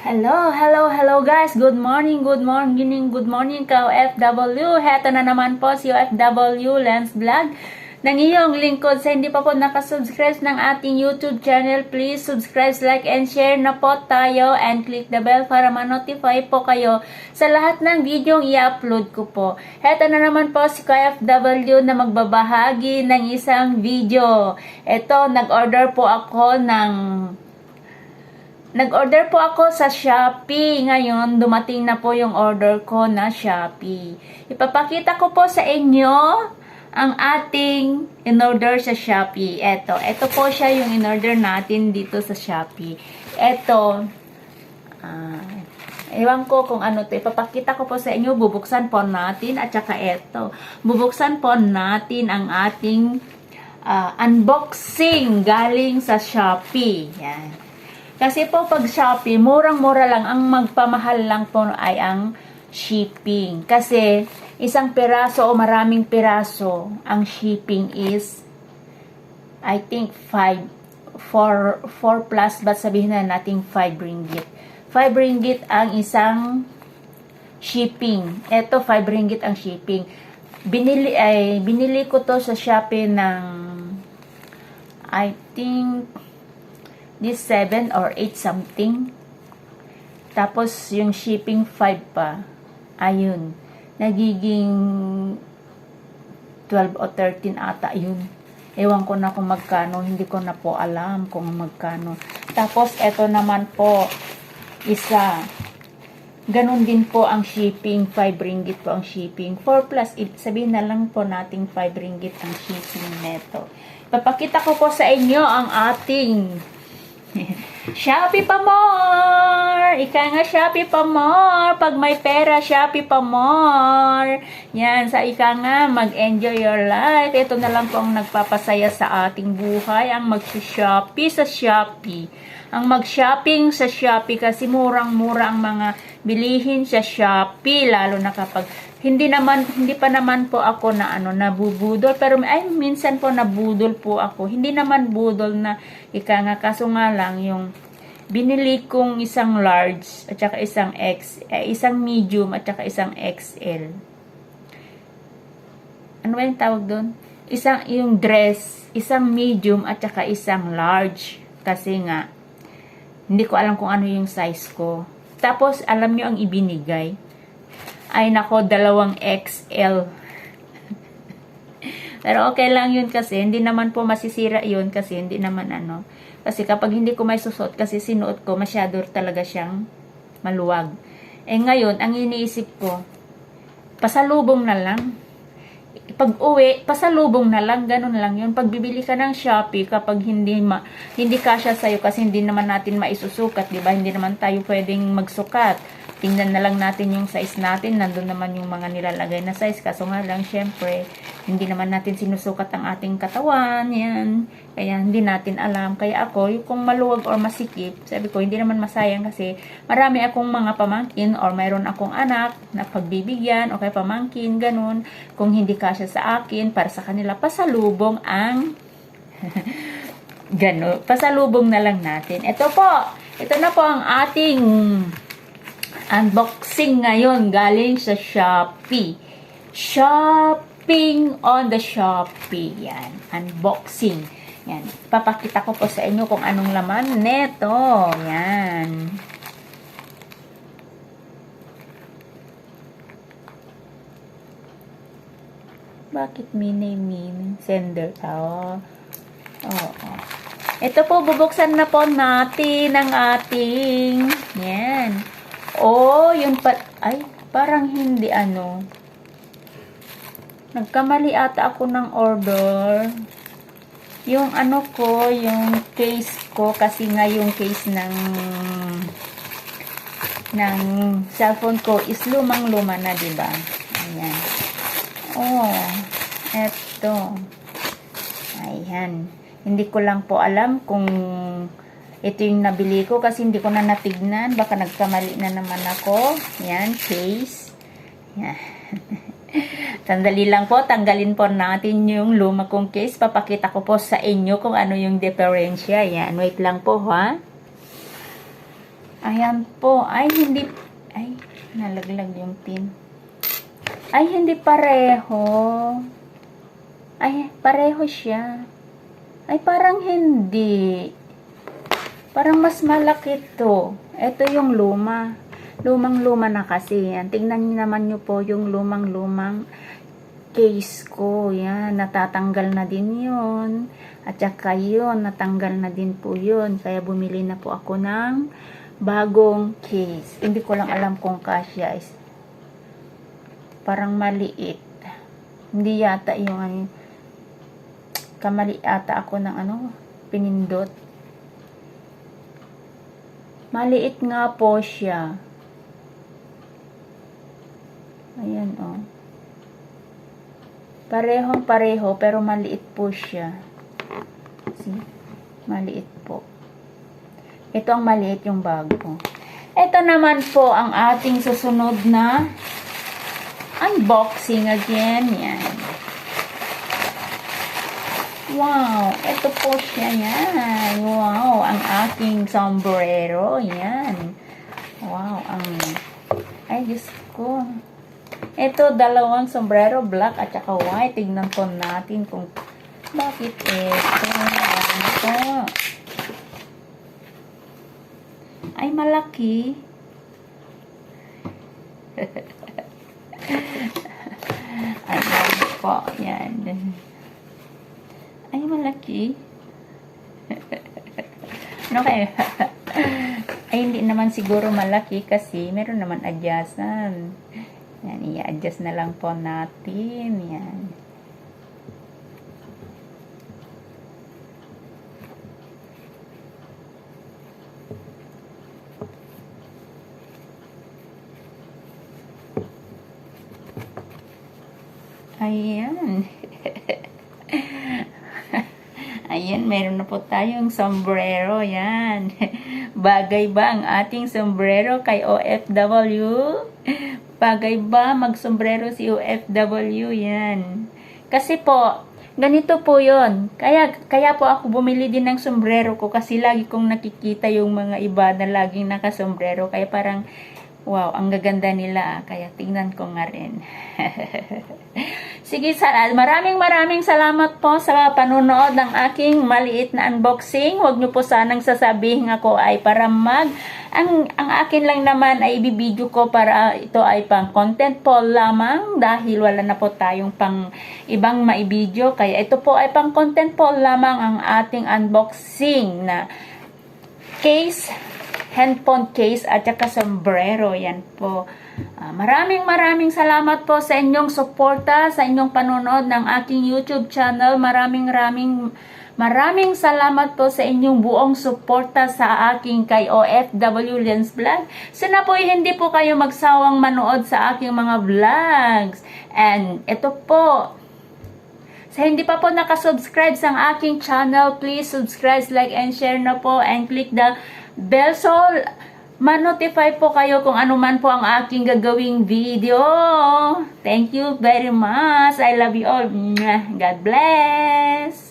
Hello guys. Good morning ka OFW. Heto na naman po si OFW Lens Vlog ng iyong lingkod. Sa hindi pa po nakasubscribe ng ating YouTube channel, please subscribe, like, and share na po tayo and click the bell para ma-notify po kayo sa lahat ng video i-upload ko po. Heto na naman po si OFW na magbabahagi ng isang video. Ito, nag-order po ako sa Shopee. Ngayon, dumating na po yung order ko na Shopee. Ipapakita ko po sa inyo ang ating in-order sa Shopee. Ito po siya yung in-order natin dito sa Shopee. Ewan ko kung ano to. Ipapakita ko po sa inyo. Bubuksan po natin. At saka bubuksan po natin ang ating unboxing galing sa Shopee. Yan. Kasi po pag Shopee, murang-mura lang. Ang magpamahal lang po ay ang shipping. Kasi isang piraso o maraming piraso, ang shipping is, I think, 4 plus, but sabihin na natin 5 ringgit. 5 ringgit ang isang shipping. Ito, 5 ringgit ang shipping. Binili ko to sa Shopee ng, I think, this 7 or 8 something. Tapos, yung shipping 5 pa. Ayun. Nagiging 12 o 13 ata yun. Ewan ko na kung magkano. Hindi ko na po alam kung magkano. Tapos, eto naman po, isa. Ganun din po ang shipping. 5 ringgit po ang shipping. 4 plus, sabihin na lang po nating 5 ringgit ang shipping neto. Papakita ko po sa inyo ang ating Shopee pa more! Ika nga Shopee pa more! Pag may pera, Shopee pa more! Yan, sa ika nga, mag-enjoy your life. Ito na lang po ang nagpapasaya sa ating buhay, ang mag-shopping sa Shopee. Ang mag-shopping sa Shopee kasi murang-mura ang mga bilihin sa Shopee, lalo na kapag hindi pa naman po ako na nabubudol, pero minsan po nabudol po ako. Hindi naman budol na ika nga, kaso nga lang yung binili kong isang large at saka isang medium at saka isang XL. Ano ba yung tawag doon? Yung dress, isang medium at saka isang large. Kasi nga hindi ko alam kung ano yung size ko. Tapos alam nyo ang ibinigay. Ay nako, 2 XL. Pero okay lang yun kasi hindi naman po masisira yun kasi hindi naman Kasi kapag hindi ko may susuot kasi sinuot ko, masyado talaga siyang maluwag. Ngayon, ang iniisip ko, pasalubong na lang. Pag uwi, pasalubong na lang, ganun lang yun. Pag bibili ka ng Shopee, kapag hindi kasya sa'yo kasi hindi naman natin maisusukat, diba? Hindi naman tayo pwedeng magsukat. Tingnan na lang natin yung size natin. Nandun naman yung mga nilalagay na size. Kaso nga lang, syempre, hindi naman natin sinusukat ang ating katawan. Yan. Kaya hindi natin alam. Kaya ako, kung maluwag or masikip, sabi ko, hindi naman masayang kasi marami akong mga pamangkin or mayroon akong anak na pagbibigyan o kaya pamangkin, ganun. Kung hindi kasya sa akin, para sa kanila, pasalubong ang ganun. Pasalubong na lang natin. Ito na po ang ating unboxing ngayon galing sa Shopee. Shopping on the Shopee. Yan. Unboxing. Yan. Papakita ko po sa inyo kung anong laman neto. Yan. Bakit mini sender? Ito po, bubuksan na po natin ang ating yan. Yung ay, parang hindi nagkamali ata ako ng order. Yung yung case ko, kasi nga yung case ng cellphone ko is lumang-luma na, diba? Ayan. Eto. Ayan. Hindi ko lang po alam kung ito yung nabili ko kasi hindi ko na natignan. Baka nagkamali na naman ako. Yan, case. Yan. Sandali lang po, tanggalin po natin yung luma kong case. Papakita ko po sa inyo kung ano yung diferensya. Yan, wait lang po ha. Ayan po. Ay, hindi. Ay, nalaglag yung pin. Ay, hindi pareho. Ay, pareho siya. Ay, parang hindi. Parang mas malaki to. Ito yung luma. Lumang-luma na kasi. Yan. Tingnan niyo naman nyo po yung lumang-lumang case ko. Yan. Natatanggal na din yun. At saka yun. Natanggal na din po yun. Kaya bumili na po ako ng bagong case. Hindi ko lang alam kung kasya is parang maliit. Hindi yata yung ano, kamali ata ako ng ano, pinindot. Maliit nga po siya. Ayan o. Parehong pareho pero maliit po siya. See? Maliit po. Ito ang maliit yung bago. Ito naman po ang ating susunod na unboxing again. Yan. Wow, ito po siya yan. Wow, ang aking sombrero. Yan. Wow, ay, Diyos ko. Ito, dalawang sombrero, black at saka white. Tignan po natin kung bakit ito. Ay, malaki. Ayan po, yan. Ay, malaki. Ano kaya? Ay, hindi naman siguro malaki kasi meron naman adjustan. Yan, i-adjust na lang po natin. Yan. Ayan. Ayan, meron na po tayong sombrero. Yan. Bagay ba ang ating sombrero kay OFW? Bagay ba mag-sombrero si OFW? Yan. Kasi po, ganito po yon. Kaya po ako bumili din ng sombrero ko kasi lagi kong nakikita yung mga iba na laging nakasombrero. Kaya parang, wow, ang gaganda nila. Kaya tingnan ko nga rin. Sige, maraming salamat po sa panunood ng aking maliit na unboxing. Huwag nyo po sanang sasabihin ako ay para ang akin lang naman ay ibibideo ko para ito ay pang content po lamang dahil wala na po tayong pang ibang maibideo. Kaya ito po ay pang content po lamang ang ating unboxing na case, handphone case at saka sombrero. Yan po. Maraming salamat po sa inyong suporta, sa inyong panonood ng aking YouTube channel. Maraming salamat po sa inyong buong suporta sa aking kay OFW Lens Vlog. Sana po hindi po kayo magsawang manood sa aking mga vlogs. And ito po, sa hindi pa po nakasubscribe sa aking channel, please subscribe, like, and share na po. And click the bell so ma-notify po kayo kung ano man po ang aking gagawing video. Thank you very much. I love you all. God bless.